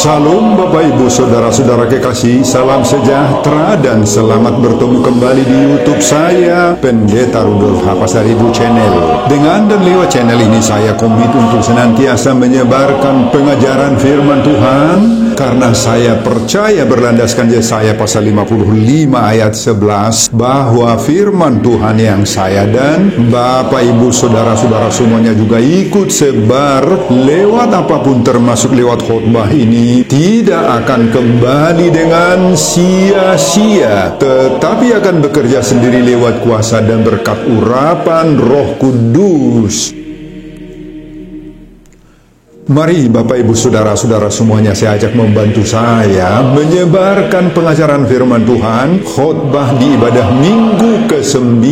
Salam Bapak Ibu Saudara-saudara kekasih, salam sejahtera dan selamat bertemu kembali di YouTube saya, Pendeta Rudolf Hapasaribu Channel. Dengan dan lewat channel ini saya komit untuk senantiasa menyebarkan pengajaran firman Tuhan, karena saya percaya berlandaskan Yesaya pasal 55 ayat 11 bahwa firman Tuhan yang saya dan Bapak Ibu Saudara-saudara semuanya juga ikut sebar lewat apapun termasuk lewat khotbah ini tidak akan kembali dengan sia-sia, tetapi akan bekerja sendiri lewat kuasa dan berkat urapan Roh Kudus. Mari Bapak Ibu Saudara-saudara semuanya, saya ajak membantu saya menyebarkan pengajaran firman Tuhan, khotbah di ibadah minggu ke-9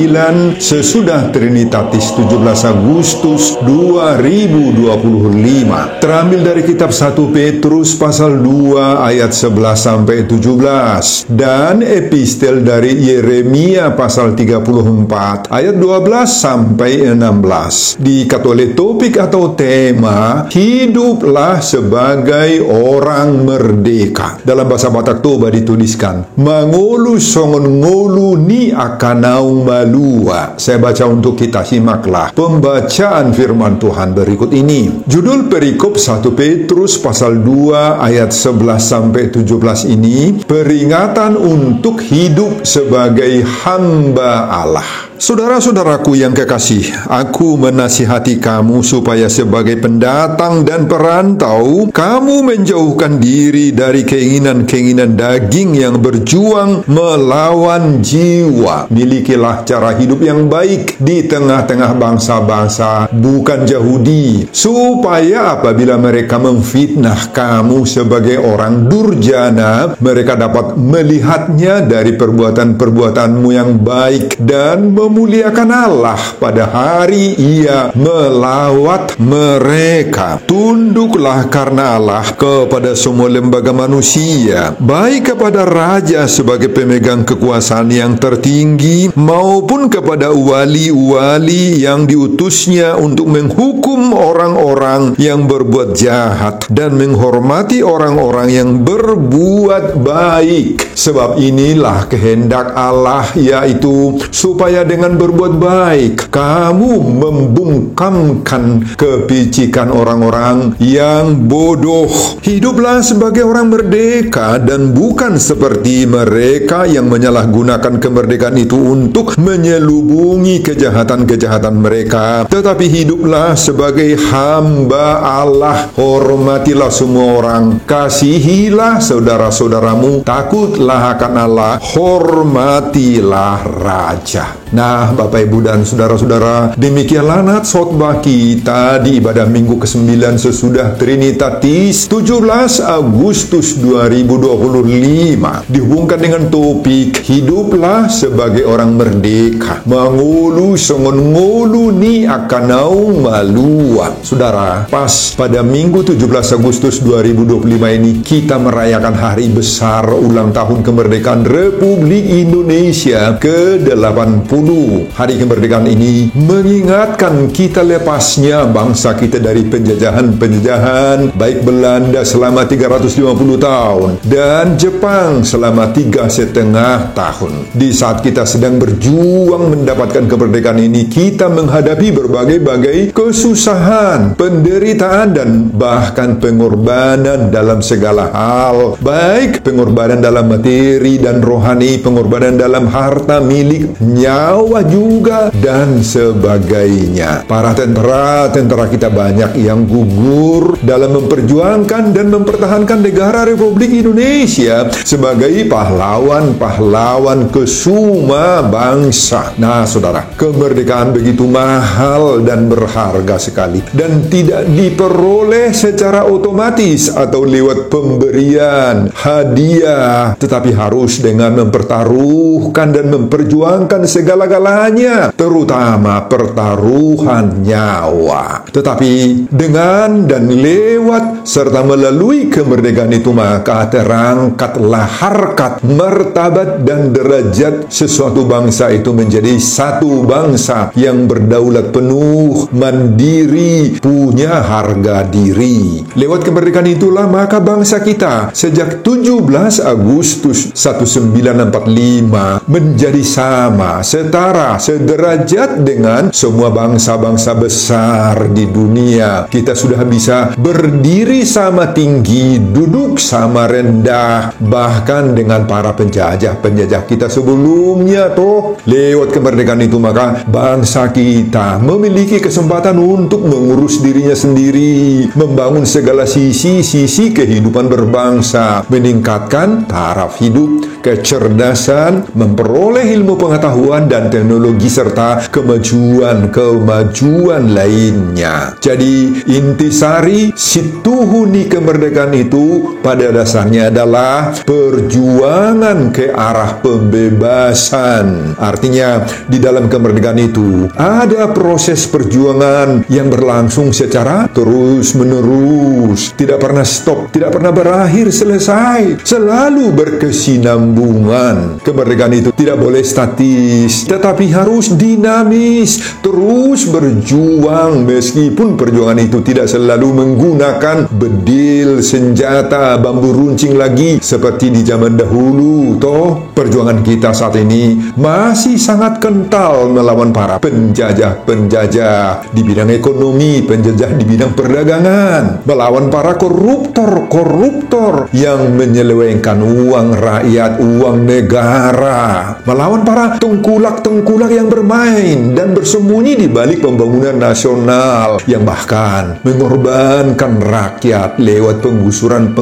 sesudah Trinitatis 17 Agustus 2025. Terambil dari kitab 1 Petrus pasal 2 ayat 11 sampai 17 dan epistel dari Yeremia pasal 34 ayat 12 sampai 16. Diikat oleh topik atau tema hiduplah sebagai orang merdeka. Dalam bahasa Batak Toba dituliskan, mangolu songon ngolu ni akanaung malua. Saya baca untuk kita, simaklah pembacaan firman Tuhan berikut ini. Judul perikop 1 Petrus pasal 2 ayat 11 sampai 17 ini, peringatan untuk hidup sebagai hamba Allah. Saudara-saudaraku yang kekasih, aku menasihati kamu supaya sebagai pendatang dan perantau, kamu menjauhkan diri dari keinginan-keinginan daging yang berjuang melawan jiwa. Milikilah cara hidup yang baik di tengah-tengah bangsa-bangsa bukan Yahudi, supaya apabila mereka memfitnah kamu sebagai orang durjana, mereka dapat melihatnya dari perbuatan-perbuatanmu yang baik dan memuliakan Allah pada hari Ia melawat mereka. Tunduklah karena Allah kepada semua lembaga manusia, baik kepada raja sebagai pemegang kekuasaan yang tertinggi, maupun kepada wali-wali yang diutusnya untuk menghukum orang-orang yang berbuat jahat dan menghormati orang-orang yang berbuat baik. Sebab inilah kehendak Allah, yaitu supaya dengan berbuat baik kamu membungkamkan kepicikan orang-orang yang bodoh. Hiduplah sebagai orang merdeka dan bukan seperti mereka yang menyalahgunakan kemerdekaan itu untuk menyelubungi kejahatan-kejahatan mereka, tetapi hiduplah sebagai hamba Allah. Hormatilah semua orang, kasihilah saudara-saudaramu, takutlah akan Allah, hormatilah raja. Nah, Bapak Ibu dan saudara-saudara, demikianlah nats khotbah kita di ibadah minggu ke-9 sesudah Trinitatis 17 Agustus 2025, dihubungkan dengan topik hiduplah sebagai orang merdeka. Mangulu songon ngulu ni akanaung malua. Saudara, pas pada minggu 17 Agustus 2025 ini kita merayakan hari besar ulang tahun kemerdekaan Republik Indonesia ke-80. Hari kemerdekaan ini mengingatkan kita lepasnya bangsa kita dari penjajahan baik Belanda selama 350 tahun dan Jepang selama 3,5 tahun. Di saat kita sedang berjuang mendapatkan kemerdekaan ini, kita menghadapi berbagai-bagai kesusahan, penderitaan, dan bahkan pengorbanan dalam segala hal, baik pengorbanan dalam materi dan rohani, pengorbanan dalam harta milik, nyawa juga, dan sebagainya. Para tentara kita banyak yang gugur dalam memperjuangkan dan mempertahankan negara Republik Indonesia sebagai pahlawan-pahlawan kesuma bangsa. Nah, saudara, kemerdekaan begitu mahal dan berharga sekali dan tidak diperoleh secara otomatis atau lewat pemberian hadiah, tetapi harus dengan mempertaruhkan dan memperjuangkan segala segala-galanya, terutama pertaruhan nyawa. Tetapi dengan dan lewat serta melalui kemerdekaan itu, maka terangkatlah harkat, martabat, dan derajat sesuatu bangsa itu menjadi satu bangsa yang berdaulat penuh, mandiri, punya harga diri. Lewat kemerdekaan itulah maka bangsa kita sejak 17 Agustus 1945 menjadi sama, setara, sederajat dengan semua bangsa-bangsa besar di dunia. Kita sudah bisa berdiri sama tinggi, duduk sama rendah, bahkan dengan para penjajah-penjajah kita sebelumnya toh. Lewat kemerdekaan itu maka bangsa kita memiliki kesempatan untuk mengurus dirinya sendiri, membangun segala sisi-sisi kehidupan berbangsa, meningkatkan taraf hidup, kecerdasan, memperoleh ilmu pengetahuan dan teknologi serta kemajuan lainnya. Jadi intisari situhuni kemerdekaan itu pada dasarnya adalah perjuangan ke arah pembebasan. Artinya di dalam kemerdekaan itu ada proses perjuangan yang berlangsung secara terus-menerus, tidak pernah stop, tidak pernah berakhir selesai, selalu berkesinambungan. Kemerdekaan itu tidak boleh statis, tetapi harus dinamis, terus berjuang, meskipun perjuangan itu tidak selalu menggunakan bedil, senjata, bambu runcing lagi seperti di zaman dahulu. Toh perjuangan kita saat ini masih sangat kental melawan para penjajah-penjajah di bidang ekonomi, penjajah di bidang perdagangan, melawan para koruptor yang menyelewengkan uang rakyat, uang negara, melawan para tengkulak yang bermain dan bersembunyi di balik pembangunan nasional yang bahkan mengorbankan rakyat lewat penggusuran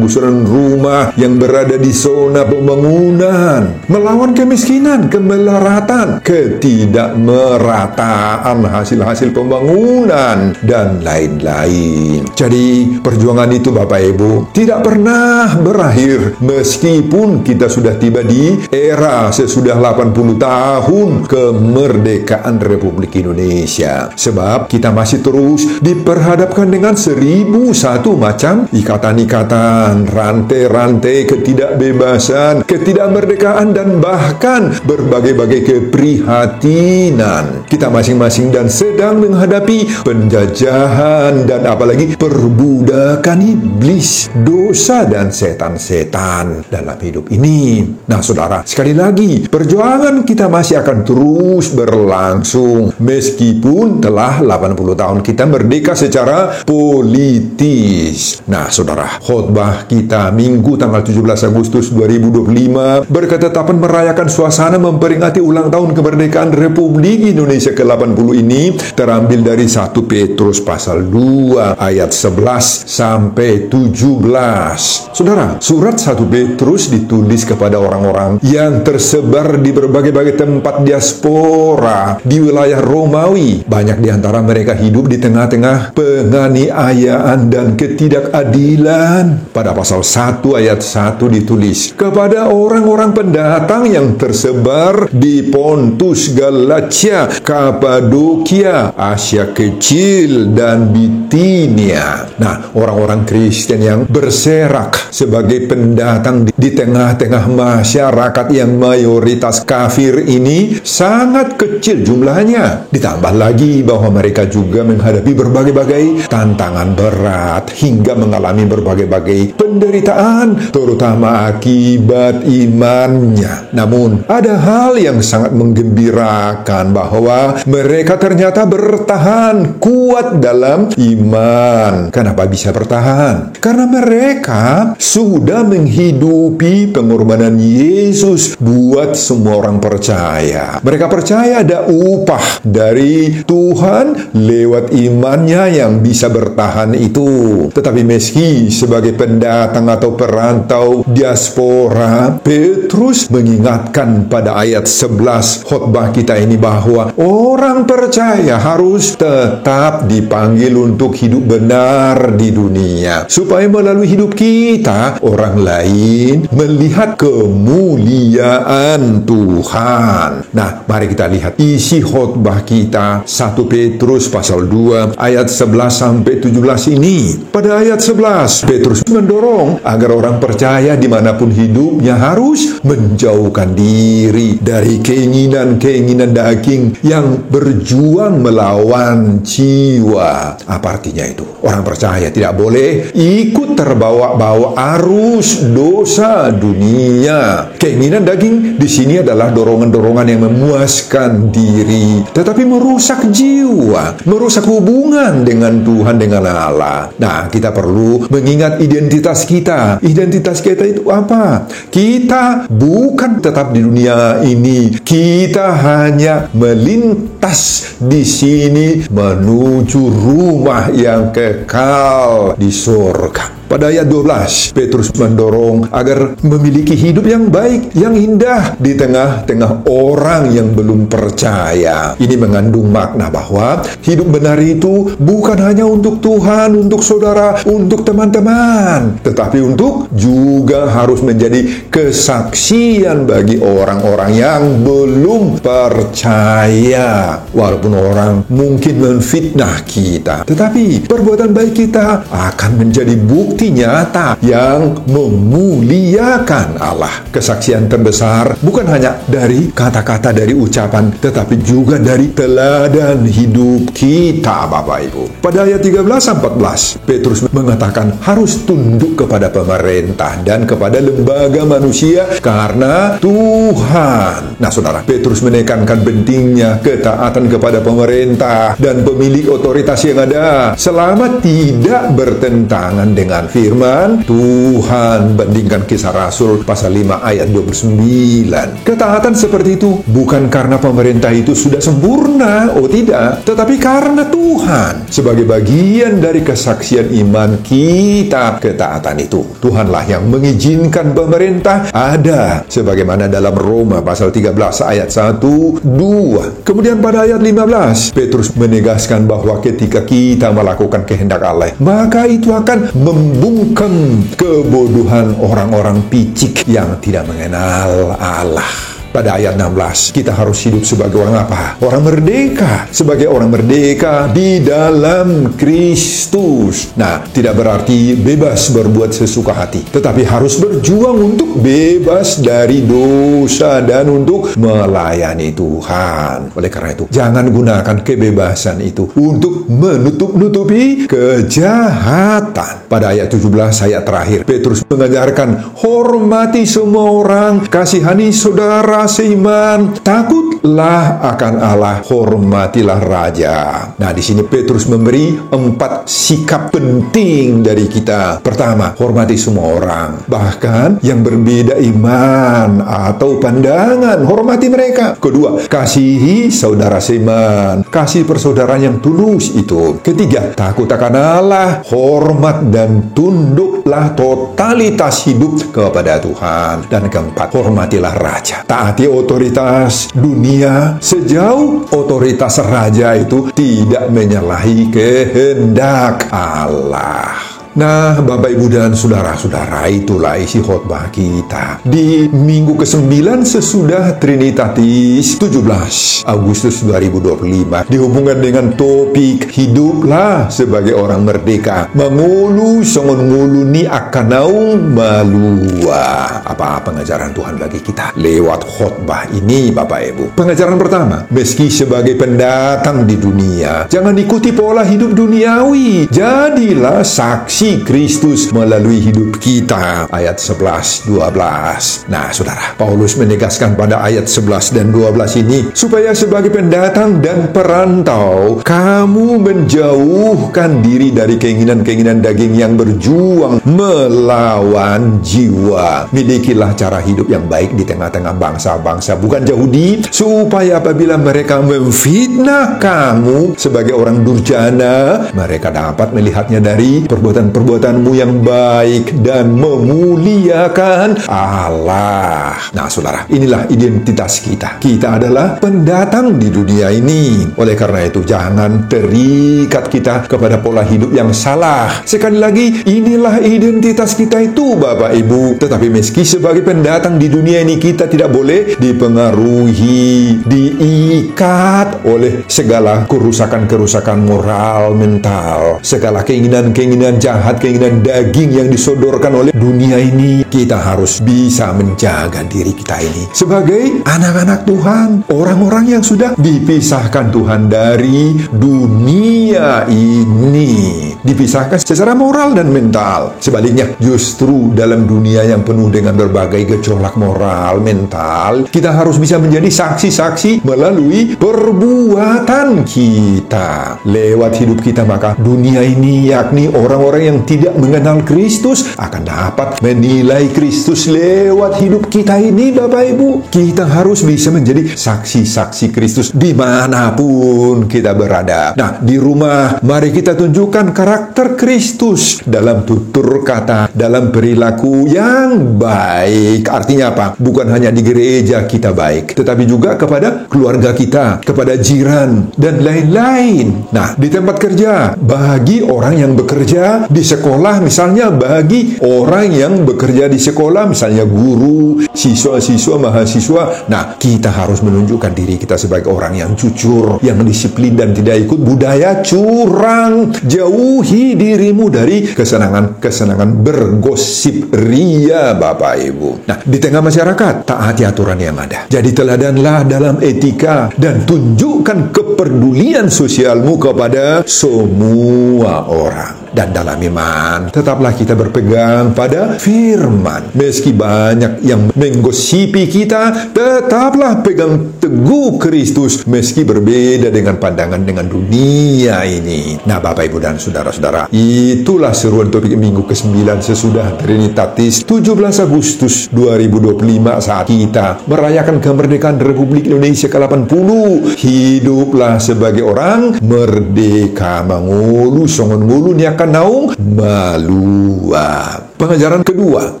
rumah yang berada di zona pembangunan, melawan kemiskinan, kemelaratan, ketidakmerataan hasil-hasil pembangunan, dan lain-lain. Jadi perjuangan itu Bapak Ibu tidak pernah berakhir meskipun kita sudah tiba di era sesudah 80 tahun kemerdekaan Republik Indonesia. Sebab kita masih terus diperhadapkan dengan 1001 macam ikatan-ikatan, rantai-rantai ketidakbebasan, ketidakmerdekaan, dan bahkan berbagai-bagai keprihatinan. Kita masing-masing dan sedang menghadapi penjajahan dan apalagi perbudakan iblis, dosa, dan setan-setan dalam hidup ini. Nah saudara, sekali lagi perjuangan kita masih akan terus berlangsung meskipun telah 80 tahun kita merdeka secara politis. Nah saudara, khotbah kita Minggu tanggal 17 Agustus 2025 berketetapan merayakan suasana memperingati ulang tahun kemerdekaan Republik Indonesia ke-80 ini terambil dari 1 Petrus pasal 2 ayat 11 sampai 17. Saudara, surat 1 Petrus ditulis kepada orang-orang yang tersebar di berbagai-bagai tempat diaspora di wilayah Romawi. Banyak di antara mereka hidup di tengah-tengah penganiayaan dan ketidakadilan. Pada pasal 1 ayat 1 ditulis, kepada orang-orang pendatang yang tersebar di Pontus, Galatia, Kapadokia, Asia Kecil, dan Bitinia. Nah, orang-orang Kristen yang berserak sebagai pendatang di tengah-tengah masyarakat yang mayoritas kafir ini sangat kecil jumlahnya. Ditambah lagi bahwa mereka juga menghadapi berbagai-bagai tantangan berat hingga mengalami berbagai-bagai penderitaan, terutama akibat imannya. Namun, ada hal yang sangat menggembirakan bahwa mereka ternyata bertahan kuat dalam iman. Kenapa bisa bertahan? Karena mereka sudah menghidupi pengorbanan Yesus buat semua orang percaya. Mereka percaya ada upah dari Tuhan lewat imannya yang bisa bertahan itu. Tetapi meski sebagai pendatang atau perantau diaspora, Petrus mengingatkan pada ayat 11 khotbah kita ini bahwa orang percaya harus tetap dipanggil untuk hidup benar di dunia, supaya melalui hidup kita orang lain melihat kemuliaan Tuhan. Nah, mari kita lihat isi khotbah kita 1 Petrus pasal 2 ayat 11 sampai 17 ini. Pada ayat 11, Petrus mendorong agar orang percaya dimanapun hidupnya harus menjauhkan diri dari keinginan-keinginan daging yang berjuang melawan jiwa. Apa artinya itu? Orang percaya tidak boleh ikut terbawa-bawa arus dosa dunia. Keinginan daging di sini adalah dorongan-dorongan yang memuaskan diri, tetapi merusak jiwa, merusak hubungan dengan Tuhan, dengan Allah. Nah, kita perlu mengingat identitas kita. Identitas kita itu apa? Kita bukan tetap di dunia ini. Kita hanya melintas di sini menuju rumah yang kekal di surga. Pada ayat 12, Petrus mendorong agar memiliki hidup yang baik, yang indah di tengah-tengah orang yang belum percaya. Ini mengandung makna bahwa hidup benar itu bukan hanya untuk Tuhan, untuk saudara, untuk teman-teman, tetapi untuk juga harus menjadi kesaksian bagi orang-orang yang belum percaya. Walaupun orang mungkin menfitnah kita, tetapi perbuatan baik kita akan menjadi bukti nyata yang memuliakan Allah. Kesaksian terbesar bukan hanya dari kata-kata, dari ucapan, tetapi juga dari teladan hidup kita, Bapak Ibu. Pada ayat 13-14, Petrus mengatakan harus tunduk kepada pemerintah dan kepada lembaga manusia karena Tuhan. Nah, saudara, Petrus menekankan pentingnya ketaatan kepada pemerintah dan pemilik otoritas yang ada selama tidak bertentangan dengan firman Tuhan. Bandingkan Kisah Rasul pasal 5 ayat 29. Ketaatan seperti itu bukan karena pemerintah itu sudah sempurna, oh tidak, tetapi karena Tuhan. Sebagai bagian dari kesaksian iman kita, ketaatan itu Tuhanlah yang mengizinkan pemerintah ada, sebagaimana dalam Roma pasal 13 ayat 1-2. Kemudian pada ayat 15, Petrus menegaskan bahwa ketika kita melakukan kehendak Allah, maka itu akan membungkam kebodohan orang-orang picik yang tidak mengenal Allah. Pada ayat 16, kita harus hidup sebagai orang apa? Orang merdeka. Sebagai orang merdeka di dalam Kristus. Nah, tidak berarti bebas berbuat sesuka hati, tetapi harus berjuang untuk bebas dari dosa dan untuk melayani Tuhan. Oleh karena itu, jangan gunakan kebebasan itu untuk menutup-nutupi kejahatan. Pada ayat 17, ayat terakhir, Petrus mengajarkan hormati semua orang, kasihani saudara seiman, takutlah akan Allah, hormatilah raja. Nah, di sini Petrus memberi 4 sikap penting dari kita. Pertama, hormati semua orang, bahkan yang berbeda iman atau pandangan, hormati mereka. Kedua, kasihi saudara seiman, kasih persaudaraan yang tulus itu. Ketiga, takut akan Allah, hormat dan tunduklah totalitas hidup kepada Tuhan. Dan keempat, hormatilah raja. Taati otoritas dunia sejauh otoritas raja itu tidak menyalahi kehendak Allah. Nah, Bapak, Ibu, dan saudara-saudara, itulah isi khotbah kita di minggu ke-9 sesudah Trinitatis 17 Agustus 2025, dihubungkan dengan topik hiduplah sebagai orang merdeka, mengulu songon nguluni akanaung malua. Apa pengajaran Tuhan bagi kita lewat khotbah ini, Bapak Ibu? Pengajaran pertama, meski sebagai pendatang di dunia, jangan ikuti pola hidup duniawi, jadilah saksi Kristus melalui hidup kita. Ayat 11-12. Nah, saudara, Paulus menegaskan pada ayat 11 dan 12 ini, supaya sebagai pendatang dan perantau, kamu menjauhkan diri dari keinginan-keinginan daging yang berjuang melawan jiwa. Milikilah cara hidup yang baik di tengah-tengah bangsa-bangsa, bukan Yahudi, supaya apabila mereka memfitnah kamu sebagai orang durjana, mereka dapat melihatnya dari perbuatan perbuatan-perbuatanmu yang baik dan memuliakan Allah. Nah, saudara, inilah identitas kita. Kita adalah pendatang di dunia ini. Oleh karena itu, jangan terikat kita kepada pola hidup yang salah. Sekali lagi, inilah identitas kita itu, Bapak Ibu. Tetapi meski sebagai pendatang di dunia ini, kita tidak boleh dipengaruhi, diikat oleh segala kerusakan-kerusakan moral, mental, segala keinginan-keinginan jahat, keinginan daging yang disodorkan oleh dunia ini. Kita harus bisa menjaga diri kita ini sebagai anak-anak Tuhan, orang-orang yang sudah dipisahkan Tuhan dari dunia ini, dipisahkan secara moral dan mental. Sebaliknya, justru dalam dunia yang penuh dengan berbagai gejolak moral, mental, kita harus bisa menjadi saksi-saksi melalui perbuatan kita. Lewat hidup kita, maka dunia ini, yakni orang-orang yang tidak mengenal Kristus, akan dapat menilai Kristus lewat hidup kita ini, Bapak Ibu. Kita harus bisa menjadi saksi-saksi Kristus dimanapun kita berada. Nah, di rumah, mari kita tunjukkan karakter Kristus dalam tutur kata, dalam perilaku yang baik. Artinya apa? Bukan hanya di gereja kita baik, tetapi juga kepada keluarga kita, kepada jiran, dan lain-lain. Nah, di tempat kerja, bagi orang yang bekerja di sekolah, misalnya bagi orang yang bekerja di sekolah, misalnya guru, siswa-siswa, mahasiswa. Nah, kita harus menunjukkan diri kita sebagai orang yang jujur, yang disiplin, dan tidak ikut budaya curang. Jauhi dirimu dari kesenangan-kesenangan bergosip ria, Bapak Ibu. Nah, di tengah masyarakat, taati aturan yang ada. Jadi teladanlah dalam etika dan tunjukkan kepedulian sosialmu kepada semua orang. Dan dalam iman, tetaplah kita berpegang pada firman. Meski banyak yang menggosipi kita, tetaplah pegang teguh Kristus, meski berbeda dengan pandangan dengan dunia ini. Nah, Bapak, Ibu, dan saudara-saudara, itulah seruan topik minggu ke-9 sesudah Trinitatis 17 Agustus 2025 saat kita merayakan kemerdekaan Republik Indonesia ke-80. Hiduplah sebagai orang merdeka, mangulu songon ngulu niakan naung malua. Pengajaran kedua,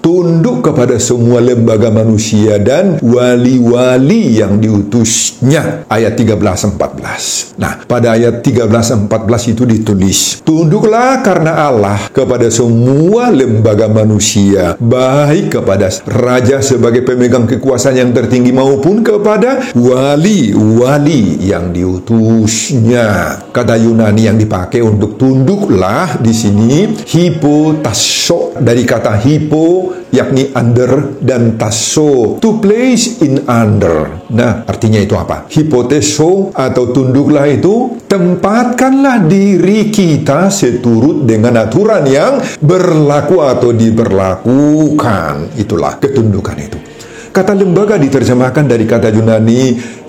tunduk kepada semua lembaga manusia dan wali-wali yang diutusnya. Ayat 13-14. Nah, pada ayat 13-14 itu ditulis, tunduklah karena Allah kepada semua lembaga manusia, baik kepada raja sebagai pemegang kekuasaan yang tertinggi maupun kepada wali-wali yang diutusnya. Kata Yunani yang dipakai untuk tunduklah di sini hipotasso, dari kata hipo yakni under dan tasso, to place in under. Nah, artinya itu apa? Hipoteso atau tunduklah itu tempatkanlah diri kita seturut dengan aturan yang berlaku atau diberlakukan. Itulah ketundukan itu. Kata lembaga diterjemahkan dari kata Yunani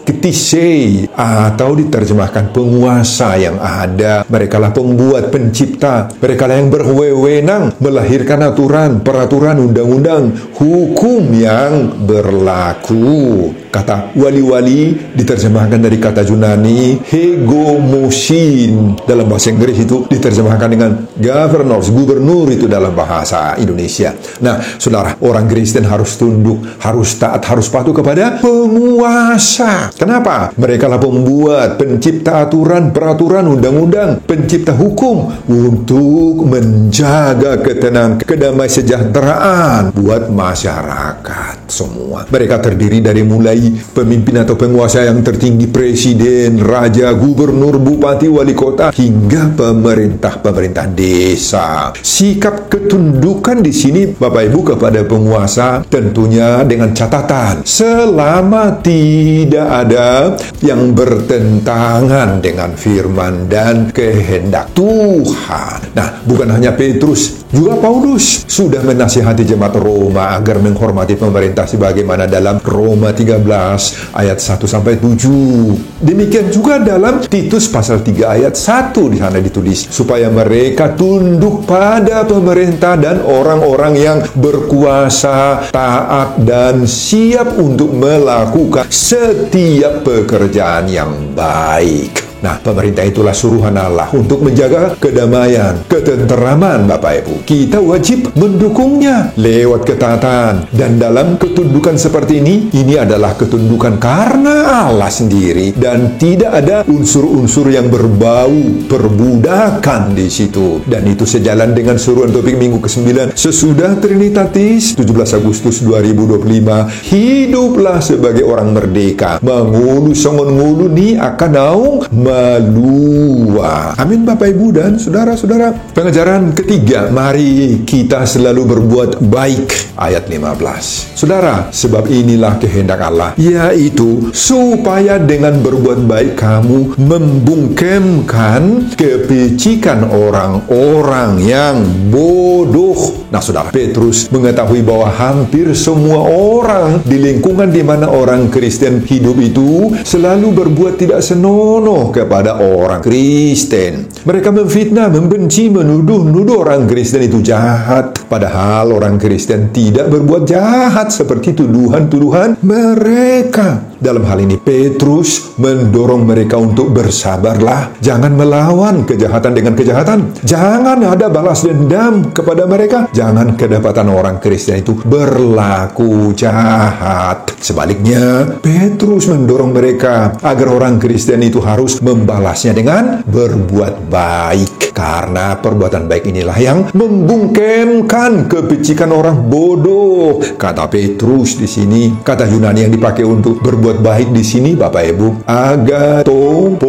ketisei, atau diterjemahkan penguasa yang ada. Mereka lah pembuat, pencipta. Mereka lah yang berwenang melahirkan aturan, peraturan, undang-undang, hukum yang berlaku. Kata wali-wali diterjemahkan dari kata Yunani hegomosin. Dalam bahasa Inggris itu diterjemahkan dengan governors, gubernur itu dalam bahasa Indonesia. Nah, saudara, orang Kristen harus tunduk, harus taat, harus patuh kepada penguasa. Kenapa? Mereka lah pembuat, pencipta aturan, peraturan, undang-undang, pencipta hukum untuk menjaga ketenangan, kedamaian sejahteraan buat masyarakat semua. Mereka terdiri dari mulai pemimpin atau penguasa yang tertinggi, presiden, raja, gubernur, bupati, wali kota, hingga pemerintah desa. Sikap ketundukan di sini, Bapak Ibu, kepada penguasa tentunya dengan catatan selama tidak ada yang bertentangan dengan firman dan kehendak Tuhan. Nah, bukan hanya Petrus, juga Paulus sudah menasihati jemaat Roma agar menghormati pemerintah sebagaimana dalam Roma 13 ayat 1-7. Demikian juga dalam Titus pasal 3 ayat 1 di sana ditulis supaya mereka tunduk pada pemerintah dan orang-orang yang berkuasa, taat dan siap untuk melakukan setiap pekerjaan yang baik. Nah, pemerintah itulah suruhan Allah untuk menjaga kedamaian, ketenteraman, Bapak Ibu. Kita wajib mendukungnya lewat ketaatan. Dan dalam ketundukan seperti ini adalah ketundukan karena Allah sendiri, dan tidak ada unsur-unsur yang berbau perbudakan di situ. Dan itu sejalan dengan suruhan topik minggu ke-9 sesudah Trinitatis 17 Agustus 2025. Hiduplah sebagai orang merdeka, mengulu songon ngulu ni akan naung melua. Amin, Bapak Ibu dan saudara-saudara. Pengajaran ketiga, mari kita selalu berbuat baik, ayat 15. Saudara, sebab inilah kehendak Allah, yaitu supaya dengan berbuat baik kamu membungkemkan kepicikan orang-orang yang bodoh. Nah, saudara, Petrus mengetahui bahwa hampir semua orang di lingkungan di mana orang Kristen hidup itu selalu berbuat tidak senonoh kepada orang Kristen. Mereka memfitnah, membenci, menuduh orang Kristen itu jahat. Padahal orang Kristen tidak berbuat jahat seperti tuduhan-tuduhan mereka. Dalam hal ini, Petrus mendorong mereka untuk bersabarlah. Jangan melawan kejahatan dengan kejahatan. Jangan ada balas dendam kepada mereka. Jangan kedapatan orang Kristen itu berlaku jahat. Sebaliknya, Petrus mendorong mereka agar orang Kristen itu harus membalasnya dengan berbuat baik. Karena perbuatan baik inilah yang membungkemkan kepicikan orang bodoh. Kata Petrus di sini, kata Yunani yang dipakai untuk berbuat baik di sini, Bapak Ibu, agatopoieo,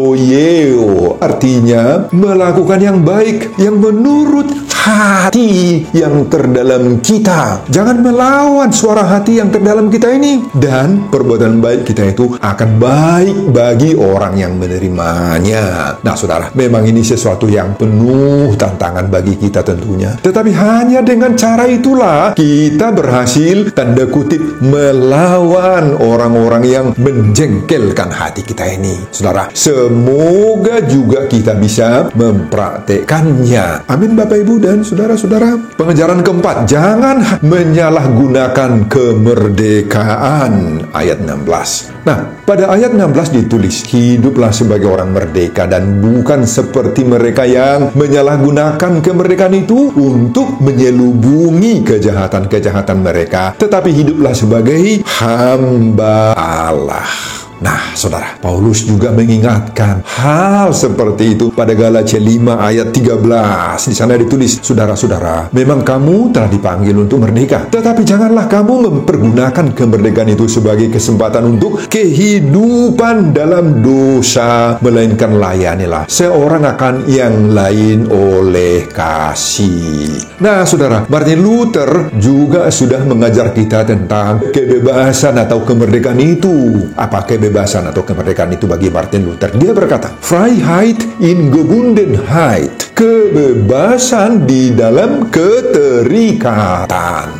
artinya melakukan yang baik yang menurut hati yang terdalam kita. Jangan melawan suara hati yang terdalam kita ini. Dan perbuatan baik kita itu akan baik bagi orang yang menerimanya. Nah, saudara, memang ini sesuatu yang penuh tantangan bagi kita tentunya. Tetapi hanya dengan cara itulah kita berhasil, tanda kutip, melawan orang-orang yang menjengkelkan hati kita ini. Saudara, semoga juga kita bisa mempraktekannya. Amin, Bapak Ibu dan saudara-saudara. Pengajaran keempat, jangan menyalahgunakan kemerdekaan, ayat 16. Nah, pada ayat 16 ditulis, hiduplah sebagai orang merdeka dan bukan seperti mereka yang menyalahgunakan kemerdekaan itu untuk menyelubungi kejahatan-kejahatan mereka, tetapi hiduplah sebagai hamba Allah. Nah, saudara, Paulus juga mengingatkan hal seperti itu pada Galatia 5 ayat 13. Di sana ditulis, saudara-saudara, memang kamu telah dipanggil untuk merdeka, tetapi janganlah kamu mempergunakan kemerdekaan itu sebagai kesempatan untuk kehidupan dalam dosa, melainkan layanilah seorang akan yang lain oleh kasih. Nah, saudara, Martin Luther juga sudah mengajar kita tentang kebebasan atau kemerdekaan itu. Apa kebebasan atau kemerdekaan itu bagi Martin Luther? Dia berkata, Freiheit in Gebundenheit, kebebasan di dalam keterikatan.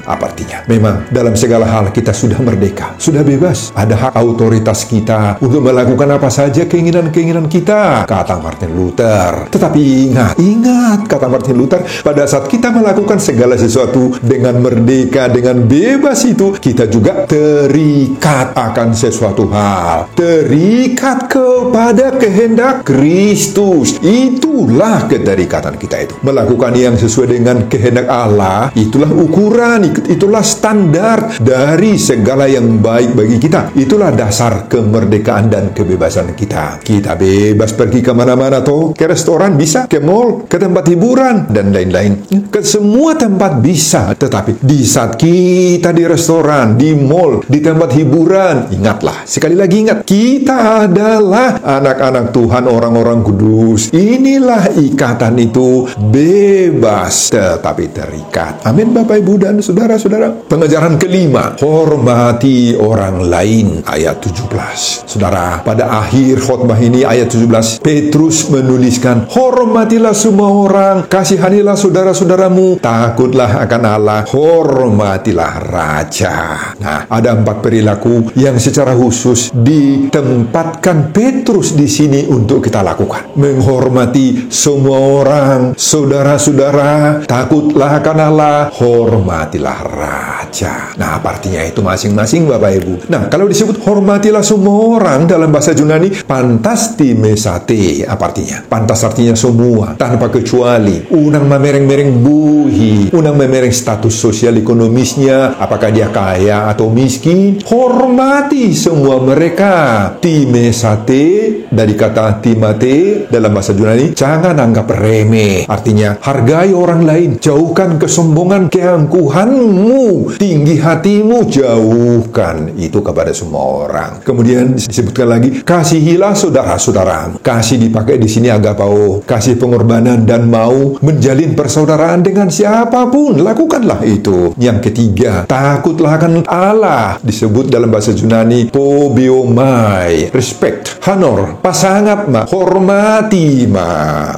Apa artinya? Memang dalam segala hal kita sudah merdeka, sudah bebas. Ada hak autoritas kita untuk melakukan apa saja keinginan-keinginan kita, kata Martin Luther. Tetapi ingat, kata Martin Luther, pada saat kita melakukan segala sesuatu dengan merdeka, dengan bebas itu, kita juga terikat akan sesuatu hal, terikat kepada kehendak Kristus. Itulah keterikatan kita itu. Melakukan yang sesuai dengan kehendak Allah, itulah ukuran, itulah standar dari segala yang baik bagi kita. Itulah dasar kemerdekaan dan kebebasan kita. Kita bebas pergi kemana-mana, toh, ke restoran bisa, ke mall, ke tempat hiburan, dan lain-lain. Ke semua tempat bisa. Tetapi di saat kita di restoran, di mall, di tempat hiburan, ingatlah, sekali lagi ingat, kita adalah anak-anak Tuhan, orang-orang kudus. Inilah ikatan itu, bebas tetapi terikat. Amin, Bapak Ibu dan saudara-saudara. Pengajaran kelima, hormati orang lain, ayat 17. Saudara, pada akhir khotbah ini, ayat 17, Petrus menuliskan, hormatilah semua orang, kasihanilah saudara-saudaramu, takutlah akan Allah, hormatilah raja. Nah, ada 4 perilaku yang secara khusus ditempatkan Petrus di sini untuk kita lakukan. Menghormati semua orang. Saudara-saudara, takutlah akan Allah, hormatilah raja. Nah, apa artinya itu masing-masing, Bapak Ibu? Nah, kalau disebut hormatilah semua orang dalam bahasa Yunani, pantas timesate. Apa artinya? Pantas artinya semua, tanpa kecuali. Unang mamereng-mereng buhi, unang mamereng status sosial ekonomisnya, apakah dia kaya atau miskin, hormati semua mereka. Timesate, dari kata timate dalam bahasa Yunani, jangan anggap remeh. Artinya, hargai orang lain, jauhkan kesombongan, keangkuhanmu, tinggi hatimu, jauhkan itu kepada semua orang. Kemudian disebutkan lagi, kasihilah saudara-saudara. Kasih dipakai di sini agapao, kasih pengorbanan dan mau menjalin persaudaraan dengan siapapun, lakukanlah itu. Yang ketiga, takutlah akan Allah, disebut dalam bahasa Yunani pobiomai, respect, honor, pasangat ma, hormati ma.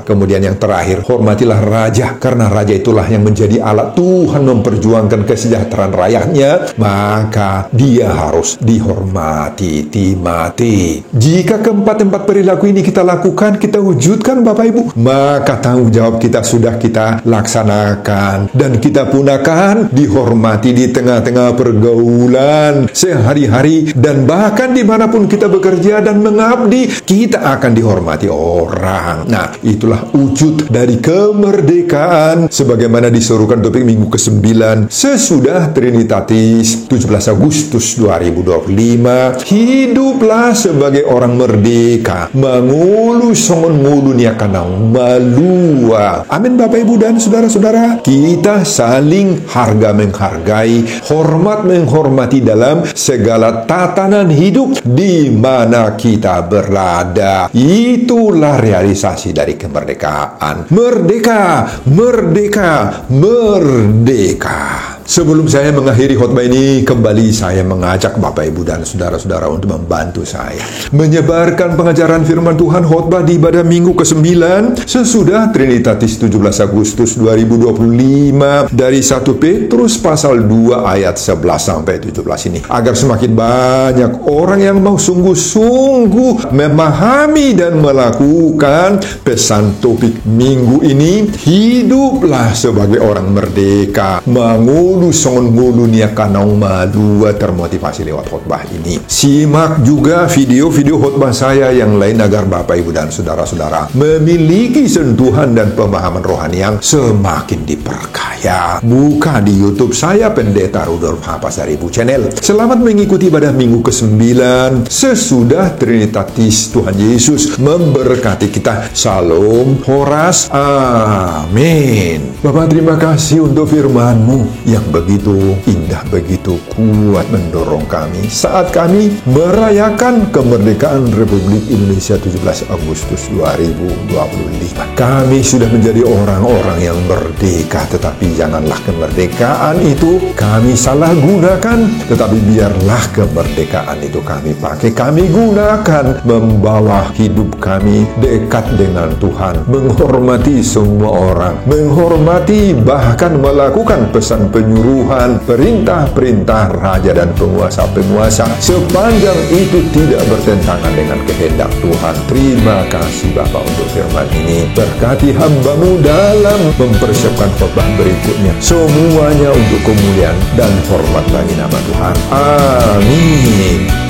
Kemudian yang terakhir, hormatilah raja, karena raja itulah yang menjadi alat Tuhan memperjuangkan kesejahteraan rakyatnya, maka dia harus dihormati, timati. Jika keempat-empat perilaku ini kita lakukan, kita wujudkan Bapak Ibu, maka tanggung jawab kita sudah kita laksanakan, dan kita pun akan dihormati di tengah-tengah pergaulan sehari-hari, dan bahkan dimanapun kita bekerja dan mengabdi, kita akan dihormati orang. Nah, itulah wujud dari kemerdekaan sebagaimana disuruhkan topik minggu ke-9 sesudah Trinitatis 17 Agustus 2025. Hiduplah sebagai orang merdeka, mengulu songon ngulu niakanang malua. Amin Bapak Ibu dan saudara-saudara, kita saling harga menghargai, hormat menghormati dalam segala tatanan hidup di mana kita berada. Itulah realisasi dari kemerdekaan. Merdeka, merdeka, merdeka. Sebelum saya mengakhiri khotbah ini, kembali saya mengajak Bapak Ibu dan saudara-saudara untuk membantu saya menyebarkan pengajaran firman Tuhan khotbah di ibadah minggu ke-9 sesudah Trinitatis 17 Agustus 2025 dari 1 Petrus pasal 2 ayat 11 sampai 17 ini, agar semakin banyak orang yang mau sungguh-sungguh memahami dan melakukan pesan topik minggu ini. Hiduplah sebagai orang merdeka, mengulu songon ngulu niakanau madua, termotivasi lewat khotbah ini. Simak juga video-video khotbah saya yang lain agar Bapak Ibu dan saudara-saudara memiliki sentuhan dan pemahaman rohani yang semakin diperkaya. Buka di YouTube saya, Pendeta Rudolf H. Pasaribu Channel. Selamat mengikuti ibadah minggu ke-9 sesudah Trinitatis. Tuhan Yesus memberkati kita. Salam Horas. Amin. Bapak, terima kasih untuk firman-Mu yang begitu indah, begitu kuat mendorong kami saat kami merayakan kemerdekaan Republik Indonesia 17 Agustus 2025. Kami sudah menjadi orang-orang yang merdeka, tetapi janganlah kemerdekaan itu kami salah gunakan, tetapi biarlah kemerdekaan itu kami pakai, kami gunakan membawa hidup kami dekat dengan Tuhan, menghormati semua orang, menghormati bahkan melakukan pesan penyuruhan, perintah-perintah raja dan penguasa-penguasa, sepanjang itu tidak bertentangan dengan kehendak Tuhan. Terima kasih Bapa untuk firman ini. Berkati hamba-Mu dalam mempersiapkan khotbah berikutnya. Semuanya untuk kemuliaan dan hormat bagi nama Tuhan. Amin.